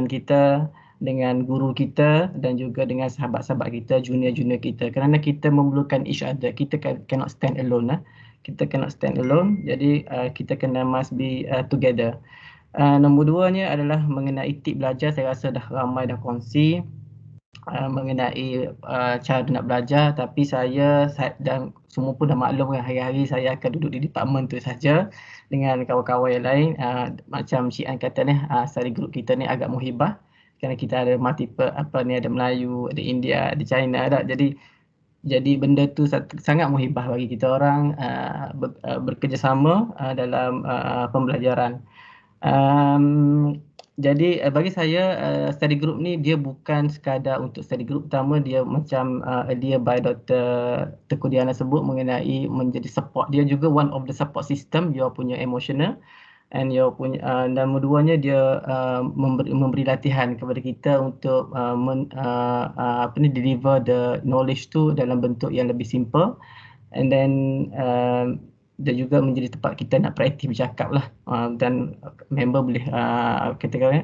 intern kita, dengan guru kita dan juga dengan sahabat-sahabat kita, junior-junior kita. Kerana kita memerlukan each other. Kita cannot stand alone lah. Kita cannot stand alone. Jadi kita kena must be together. Nombor duanya adalah mengenai tip belajar. Saya rasa dah ramai dah kongsi mengenai cara nak belajar, tapi saya dan semua pun dah maklum kan, hari-hari saya akan duduk di department tu saja dengan kawan-kawan yang lain. Macam Cik An kata ni, study group kita ni agak muhibah kerana kita ada multiple, ada Melayu, ada India, ada China, ada. Jadi benda tu sangat muhibah bagi kita orang bekerjasama dalam pembelajaran. Jadi bagi saya study group ni dia bukan sekadar untuk study group. Pertama dia macam dia by Dr. Tengku Diana sebut mengenai menjadi support. Dia juga one of the support system you punya emotional and you punya dan keduanya dia memberi latihan kepada kita untuk deliver the knowledge tu dalam bentuk yang lebih simple, and then dia juga menjadi tempat kita nak praktis bercakap lah, dan member boleh katakan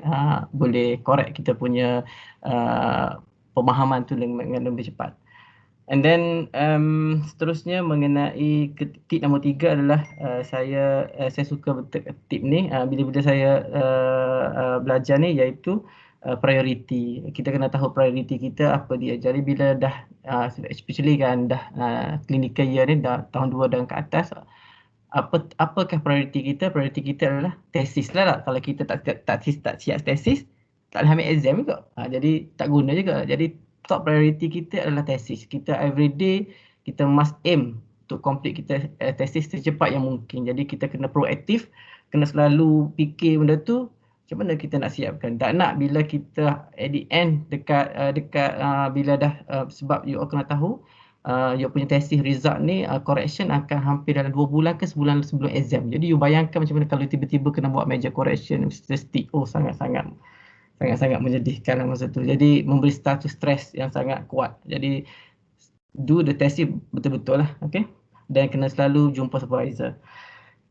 boleh correct kita punya pemahaman tu dengan lebih cepat. And then seterusnya mengenai tip nombor 3 adalah saya suka tip ni bila saya belajar ni, iaitu priority. Kita kena tahu priority kita apa dia. Jadi bila dah especially kan dah clinical year ni dah tahun 2 dan ke atas, apakah priority kita? Priority kita adalah tesis lah. Kalau kita tak siap tesis, tak boleh ambil exam juga. Jadi tak guna juga. Jadi top priority kita adalah tesis. Kita everyday kita must aim untuk complete kita tesis secepat yang mungkin. Jadi kita kena proaktif, kena selalu fikir benda tu macam mana kita nak siapkan. Tak nak bila kita at the end dekat bila dah sebab you all kena tahu you punya tesis result ni correction akan hampir dalam 2 bulan ke sebulan sebelum exam. Jadi you bayangkan macam mana kalau tiba-tiba kena buat major correction statistik. Sangat-sangat menyedihkan masa tu. Jadi memberi status stres yang sangat kuat. Jadi do the tesis betul-betul lah, okay? Dan kena selalu jumpa supervisor.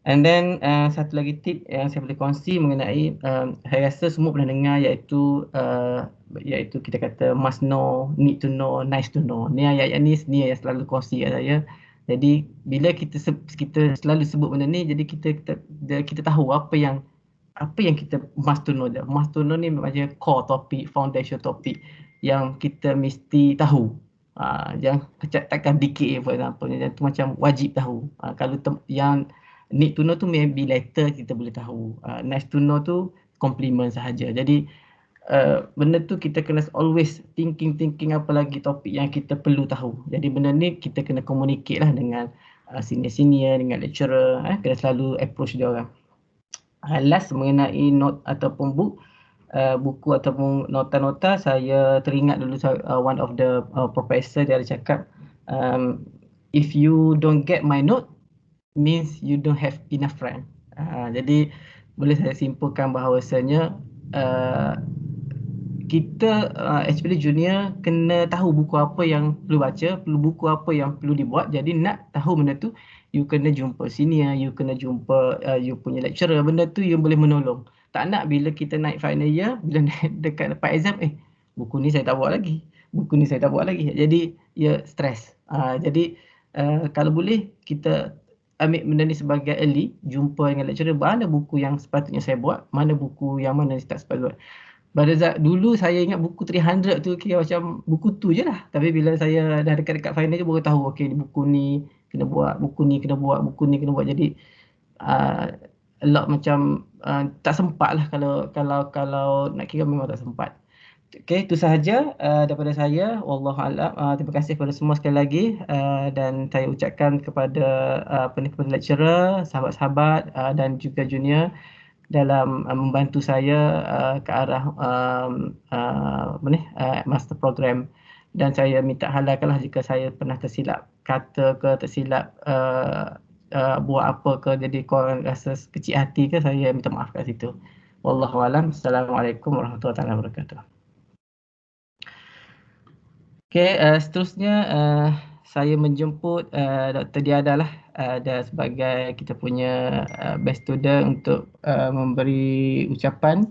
And then satu lagi tip yang saya boleh kongsi mengenai saya rasa semua pernah dengar, iaitu kita kata must know, need to know, nice to know. Ni ayat-ayat ni yang selalu kongsi kat saya. Jadi bila kita selalu sebut benda ni, jadi kita tahu apa yang kita must to know. Must to know ni macam core topik, foundation topik yang kita mesti tahu. Yang takkan DKA for example, yang tu macam wajib tahu. Kalau yang need to know tu maybe later kita boleh tahu. Nice to know tu compliment sahaja. Jadi benda tu kita kena always thinking apa lagi topik yang kita perlu tahu. Jadi benda ni kita kena communicate lah dengan senior-senior, dengan lecturer. Kena selalu approach dia orang. Last mengenai note ataupun buku ataupun nota-nota, saya teringat dulu one of the professor dia ada cakap, if you don't get my note means you don't have enough friend. Jadi boleh saya simpulkan bahawasanya kita especially junior kena tahu buku apa yang perlu baca, buku apa yang perlu dibuat. Jadi nak tahu benda tu, you kena jumpa senior, you kena jumpa you punya lecturer. Benda tu yang boleh menolong. Tak nak bila kita naik final year, bila dekat lepas exam, buku ni saya tak buat lagi. Jadi stres. Jadi kalau boleh kita ambil benda ni sebagai early, jumpa dengan lecturer, mana buku yang sepatutnya saya buat, mana buku yang mana tak sepatutnya buat. Dulu saya ingat buku 300 tu kira macam buku tu je lah. Tapi bila saya dah dekat-dekat final je baru tahu, okey buku ni kena buat, buku ni kena buat. Jadi a lot macam tak sempat lah kalau nak kira, memang tak sempat. Okey, itu sahaja daripada saya. Wallahualam. Terima kasih kepada semua sekali lagi, dan saya ucapkan kepada kepada lecturer, sahabat-sahabat dan juga junior dalam membantu saya ke arah master program. Dan saya minta halalkanlah jika saya pernah tersilap kata ke, tersilap buat apa ke, jadi korang rasa kecil hati ke, saya minta maaf kat situ. Wallahualam. Assalamualaikum warahmatullahi wabarakatuh. Okey, seterusnya saya menjemput Dr. Diana lah sebagai kita punya best student untuk memberi ucapan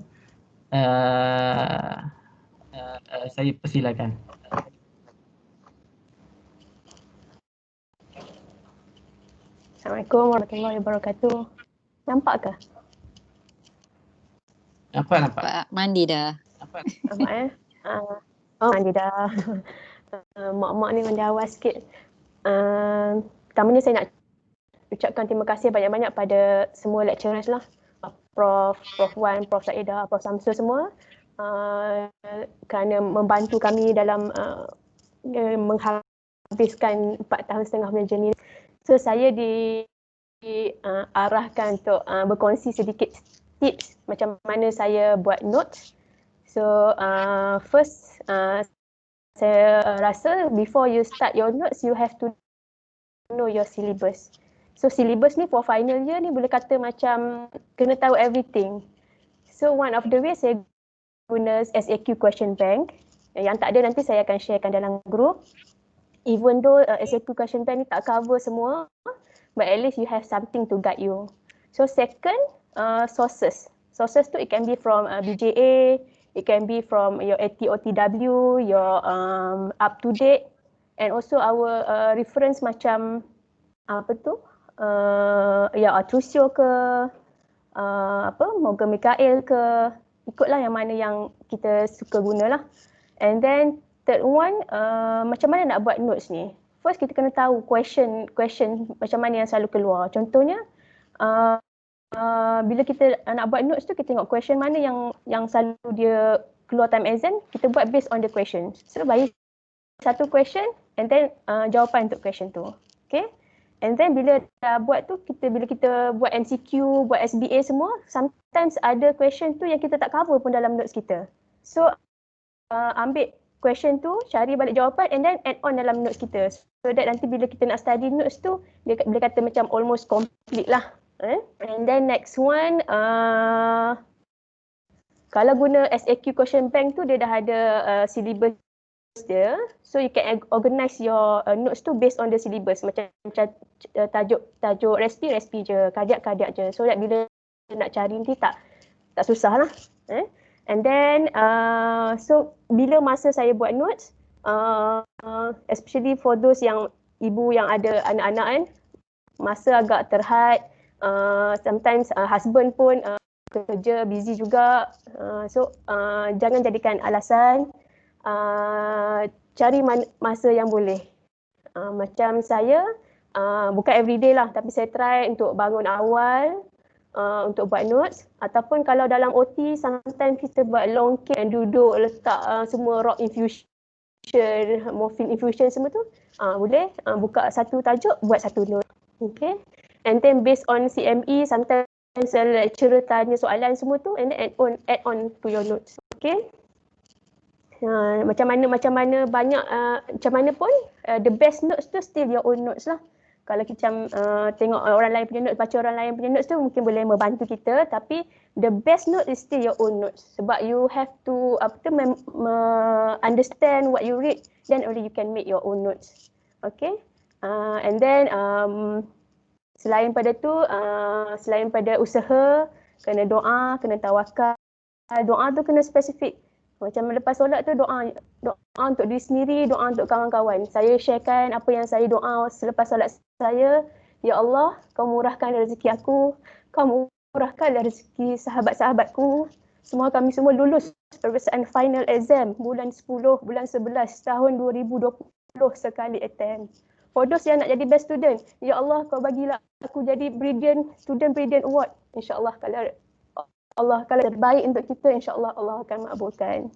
Saya persilakan. Assalamualaikum warahmatullahi wabarakatuh. Nampak ke? Nampak. Mandi dah. Nampak mandi dah. Mak-mak ni mandi awal sikit. Pertamanya saya nak ucapkan terima kasih banyak-banyak pada semua lecturers lah. Prof Wan, Prof Saedah, Prof Samsul semua kerana membantu kami dalam menghabiskan 4 tahun setengah punya journey. So saya diarahkan untuk berkongsi sedikit tips macam mana saya buat notes. So first saya rasa before you start your notes you have to know your syllabus. So syllabus ni for final year ni boleh kata macam kena tahu everything. So one of the ways saya guna SAQ question bank. Yang tak ada nanti saya akan sharekan dalam group. Even though SAQ question bank ni tak cover semua, but at least you have something to guide you. So second, sources. Sources tu it can be from BJA, it can be from your ATOTW, your up to date, and also our reference macam Atrusio ke, Morgan Mikael ke, ikutlah yang mana yang kita suka guna lah. And then third one, macam mana nak buat notes ni? First kita kena tahu question macam mana yang selalu keluar. Contohnya, bila kita nak buat notes tu, kita tengok question mana yang selalu dia keluar time exam, kita buat based on the question. So bagi satu question and then jawapan untuk question tu. Okay? And then bila dah buat tu, bila kita buat MCQ, buat SBA semua, sometimes ada question tu yang kita tak cover pun dalam notes kita. So ambil question tu, cari balik jawapan and then add on dalam notes kita. So that nanti bila kita nak study notes tu, dia boleh kata macam almost complete lah. And then next one, kalau guna SAQ question bank tu, dia dah ada syllabus dia. So you can organize your notes tu based on the syllabus. Macam tajuk respi je, kardiak je. So that bila nak cari nanti tak susah lah. And then so bila masa saya buat notes, especially for those yang ibu yang ada anak-anak kan, masa agak terhad, sometimes husband pun kerja busy juga, so jangan jadikan alasan, cari masa yang boleh. Macam saya bukan everyday lah, tapi saya try untuk bangun awal untuk buat notes, ataupun kalau dalam OT sometimes kita buat long cake and duduk letak semua rock infusion, morphine infusion semua tu, boleh buka satu tajuk, buat satu note. Okay, and then based on CME sometimes lecturer tanya soalan semua tu and then add on to your notes. Okay, macam mana banyak macam mana pun the best notes tu still your own notes lah. Kalau kita tengok orang lain punya notes, baca orang lain punya notes tu mungkin boleh membantu kita, tapi the best note is still your own notes. Sebab you have to understand what you read, then only you can make your own notes. Okay, and then selain pada usaha, kena doa, kena tawakal. Doa tu kena spesifik. Macam lepas solat tu doa untuk diri sendiri, doa untuk kawan-kawan. Saya sharekan apa yang saya doa selepas solat saya. Ya Allah, kau murahkan rezeki aku, kau murahkan rezeki sahabat-sahabatku. Semua kami semua lulus peperiksaan final exam bulan 10, bulan 11 tahun 2020 sekali attend. For those yang nak jadi best student, ya Allah kau bagilah aku jadi brilliant award. InsyaAllah kalau terbaik untuk kita, insyaAllah Allah akan makbulkan.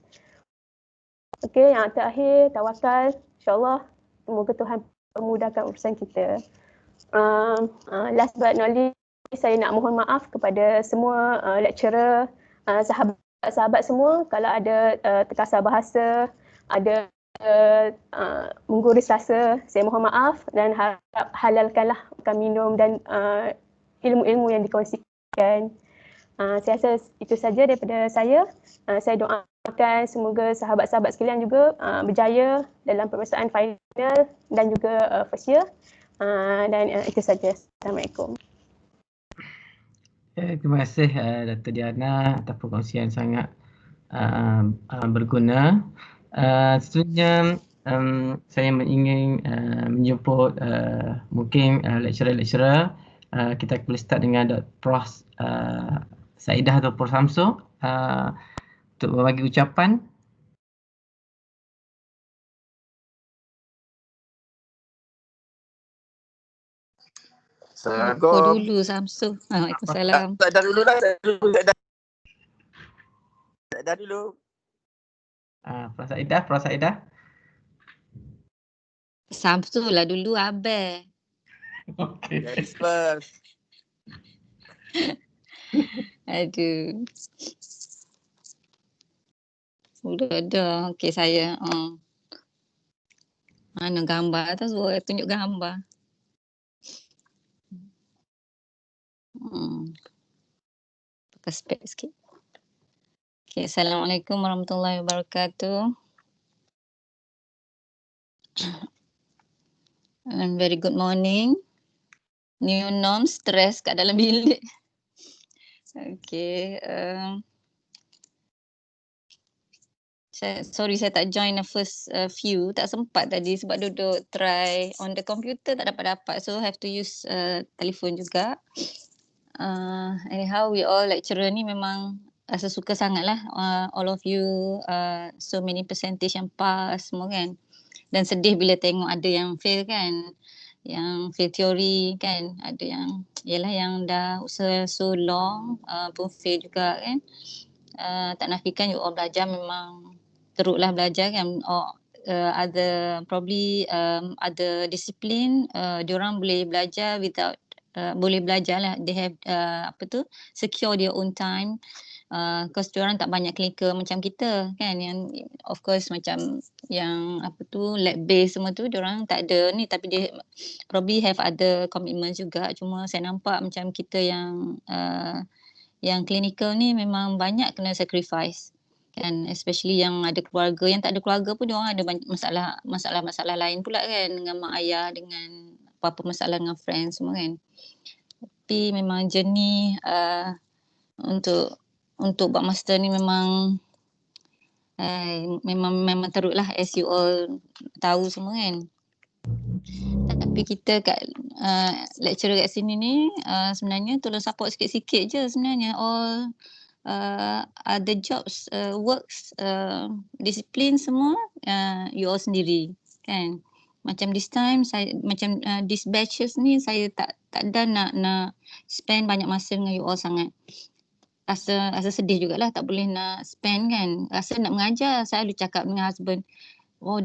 Okey, yang terakhir, tawakal. InsyaAllah, semoga Tuhan memudahkan urusan kita. Last but not least, saya nak mohon maaf kepada semua lecturer, sahabat-sahabat semua kalau ada terkasar bahasa, ada mengguris rasa, saya mohon maaf dan harap halalkanlah makan minum dan ilmu-ilmu yang dikongsikan. Saya rasa itu saja daripada saya. Saya doakan semoga sahabat-sahabat sekalian juga berjaya dalam peperiksaan final dan juga first year. Dan itu saja. Assalamualaikum. Terima kasih Dr. Diana atas perkongsian sangat berguna. Seterusnya saya ingin menjemput mungkin lecturer-lecturer. Kita boleh start dengan Prof Saidah atau Prof Samsul untuk berbagi ucapan. Assalamualaikum. Aku dulu Samsul. Waalaikumsalam. Dah dulu lah. Dah dulu. Prof Saidah. Samsul lah dulu Abel. Okey. Yes, first. Aduh. Sudah ada. Okey saya. Mana gambar tu? Suruh tunjuk gambar. Pakai spek sikit. Okay, Assalamualaikum warahmatullahi wabarakatuh. And very good morning. New norm, stress kat dalam bilik. Okay. Saya tak join the first few. Tak sempat tadi sebab duduk try on the computer tak dapat-dapat. So have to use telefon juga. Anyhow, we all lecturer ni memang rasa suka sangat lah. All of you, so many percentage yang pass semua kan. Dan sedih bila tengok ada yang fail kan. Yang fail teori kan. Ada yang, yelah yang dah usaha so long pun fail juga kan. Tak nafikan you all belajar memang teruklah belajar kan. Other probably other discipline, diorang boleh belajar without boleh belajar lah. They have secure their own time. Because diorang tak banyak clinical macam kita kan, yang of course macam yang lab based semua tu diorang tak ada ni, tapi dia probably have other commitments juga. Cuma saya nampak macam kita yang clinical ni memang banyak kena sacrifice kan, especially yang ada keluarga. Yang tak ada keluarga pun diorang ada banyak masalah lain pula kan, dengan mak ayah, dengan apa-apa masalah dengan friends semua kan. Tapi memang journey untuk buat master ni memang memang teruk lah, as you all tahu semua kan. Tapi kita kat lecturer kat sini ni sebenarnya tolong support sikit-sikit je sebenarnya. All other jobs, works, disiplin semua you all sendiri kan. Macam this time saya macam this batches ni saya tak ada nak spend banyak masa dengan you all sangat. Rasa sedih jugalah tak boleh nak spend kan. Rasa nak mengajar, saya selalu cakap dengan husband,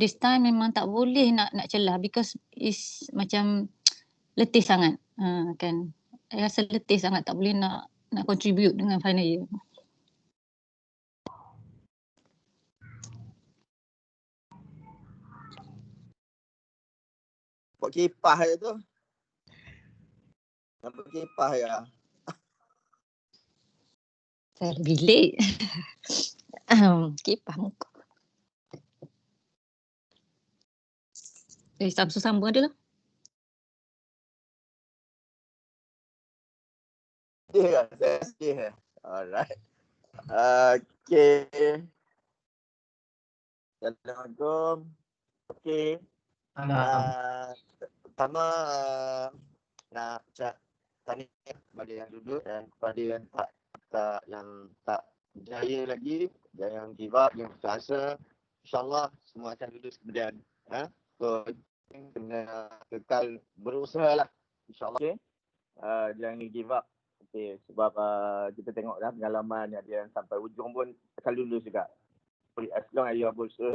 this time memang tak boleh nak celah because is macam letih sangat kan. Rasa letih sangat, tak boleh nak contribute dengan final year. Buat kipas je tu. Nampak kipas ya. Saya bilik. Kipas muka. Samsul sambung ada lah. Saya sedih. Alright. Okay. Assalamualaikum. Okay. Pertama nak tanya kepada yang duduk dan kepada yang tak berjaya lagi, yang give up, yang terasa, insyaAllah semua akan lulus kemudian. So kena kekal berusaha lah, insyaAllah. Okay. Jangan give up. Okay. Sebab kita tengok dah pengalaman yang dia sampai ujung pun akan lulus juga. As long as you are berusaha,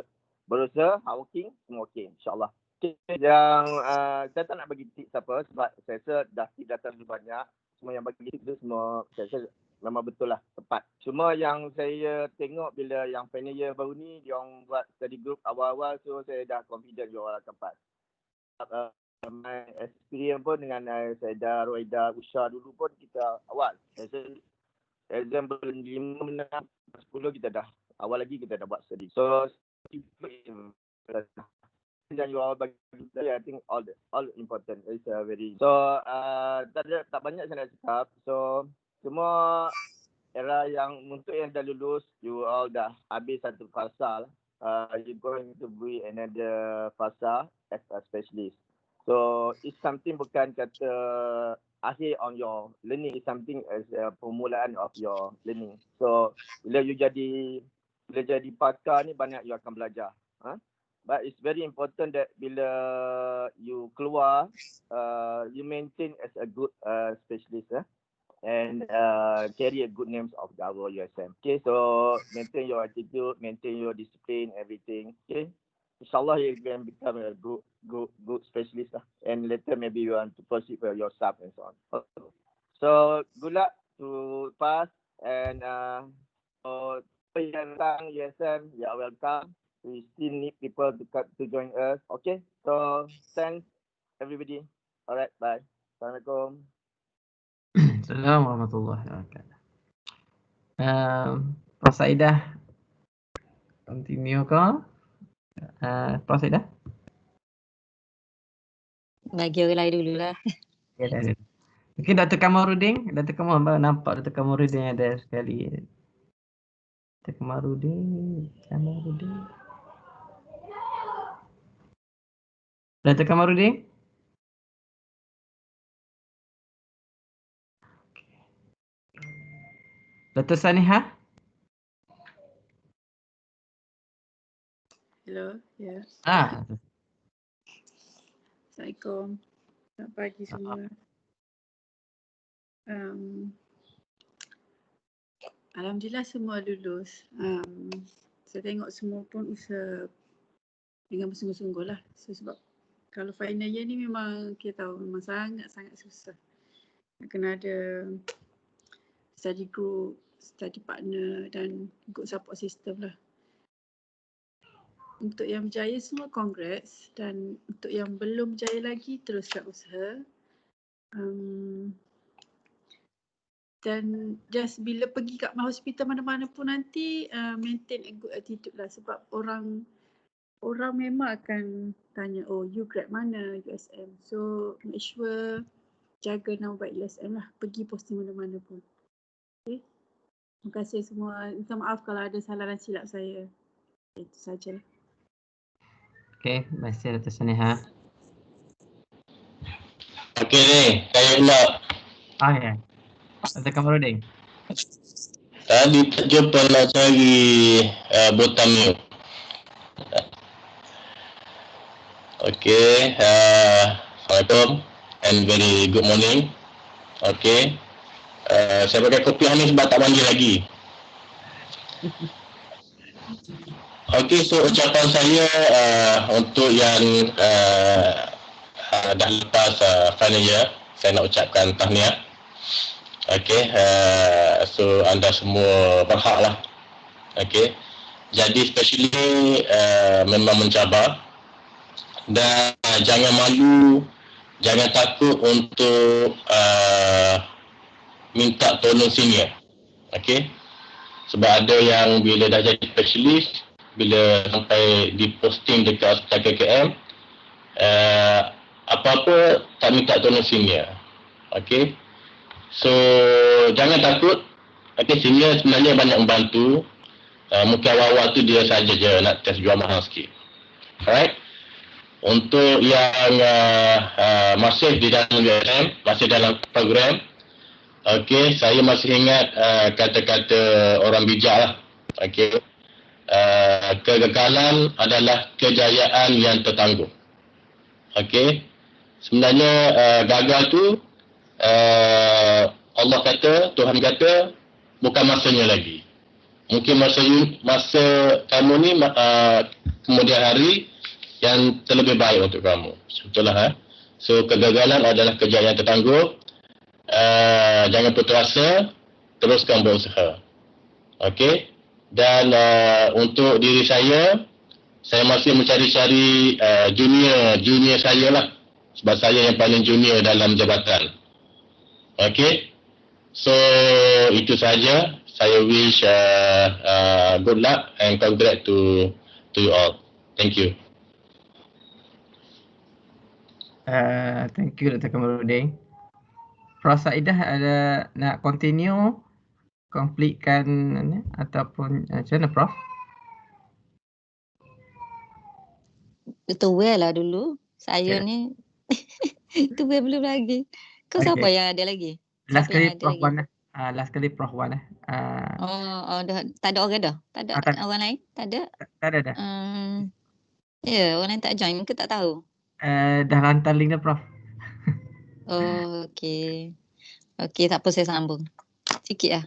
hardworking, semua okay, insyaAllah. Okay, yang saya tak nak bagi tips apa sebab saya rasa dah tip datang lebih banyak. Semua yang bagi tips tu semua saya rasa memang betul lah, tepat. Cuma yang saya tengok bila yang final year baru ni, dia orang buat study group awal-awal, so saya dah confident dia orang akan pass. My experience pun dengan Saidah, Roida, Usha dulu pun kita awal. Saya rasa exam belum 5, 6, 10 kita dah, awal lagi kita dah buat study. So, dan you all bagi saya, I think all important is very. So tak banyak saya nak cakap. So semua era yang untuk yang dah lulus, you all dah habis satu fasa lah. You going to be another fasa as a specialist. So it's something bukan kata akhir on your learning, is something as a permulaan of your learning. So bila jadi pakar ni banyak you akan belajar. But it's very important that bila you keluar, you maintain as a good specialist and carry a good names of our USM. Okay, so maintain your attitude, maintain your discipline, everything. Okay, inshallah you can become a good specialist and later maybe you want to proceed for your sub and so on. So good luck to pass and so yang datang USM, you are welcome. We still need people to join us. Okay, so thanks everybody. Alright, bye. Assalamualaikum. Assalamualaikum warahmatullahi wabarakatuh. Prof Saidah, continue ke? Prof Saidah? Bagi orang lain dululah. Ya, dah. Mungkin Dr. Kamarudin baru nampak Dr. Kamarudin ada sekali. Dr. Kamarudin. Dr. Kamarudin? Dr. Saniha? Hello, ya. Assalamualaikum. Selamat pagi semua. Alhamdulillah semua lulus. Saya tengok semua pun usaha dengan bersungguh-sungguh lah. So, sebab kalau final year ni memang kita tahu memang sangat-sangat susah. Kena ada study group, study partner dan good support system lah. Untuk yang berjaya semua congrats dan untuk yang belum berjaya lagi teruskan usaha. Dan just bila pergi kat hospital mana-mana pun nanti maintain a good attitude lah sebab orang memang akan tanya, oh you grad mana USM. So make sure jaga nama baik USM lah, pergi posting mana-mana pun. Okay. Terima kasih semua. Minta maaf kalau ada salah dan silap saya. Itu sajalah. Okay, terima kasih Dr. Saniha. Okey ni, saya pula. Ya. Dr. Kamarudin. Tadi tak jumpa nak cari botol mute. Okey, Assalamualaikum and very good morning. Okey, saya pakai kopiah ni sebab tak mandi lagi. Okey, so ucapan saya untuk yang dah lepas final year, saya nak ucapkan tahniah. Okey, so anda semua berhak lah. Okey, jadi especially memang mencabar dan jangan malu, jangan takut untuk minta tolong senior. Okey, sebab ada yang bila dah jadi specialist, bila sampai di posting dekat hospital KKM, apa-apa tak minta tolong senior. Okey, so jangan takut. Okey, senior sebenarnya banyak membantu. Mungkin awal-awal tu dia saja je nak test jual mahal sikit. Alright, untuk yang masih di dalam USM, masih dalam program, okey, saya masih ingat kata-kata orang bijak lah. Okey, kegagalan adalah kejayaan yang tertangguh. Okey, sebenarnya gagal tu Allah kata, Tuhan kata bukan masanya lagi. Mungkin masa kamu ni kemudian hari yang terlebih baik untuk kamu. Betul lah. So kegagalan adalah kejayaan tertangguh. Jangan putus asa, teruskan berusaha. Okey. Dan untuk diri saya masih mencari-cari junior saya lah. Sebab saya yang paling junior dalam jabatan. Okey. So itu saja. Saya wish good luck and congrats to you all. Thank you. Thank you Dr. Kamarudin. Prof Saidah ada nak continue konflikkan ataupun macam mana Prof? Itu well lah dulu. Saya Okay. ni itu well belum lagi. Kau siapa Okay. yang ada lagi? Last Siapa yang kali ada Prof lagi? Wan lah. Last kali Prof Wan lah. Dah, tak ada orang dah? Tak ada Tak ada. orang lain? Tak ada? Tak ada dah. Ya, orang lain tak join ke tak tahu? Dah hantar link dah Prof. Oh, okey. Okey, tak apa saya sambung. Sikit lah.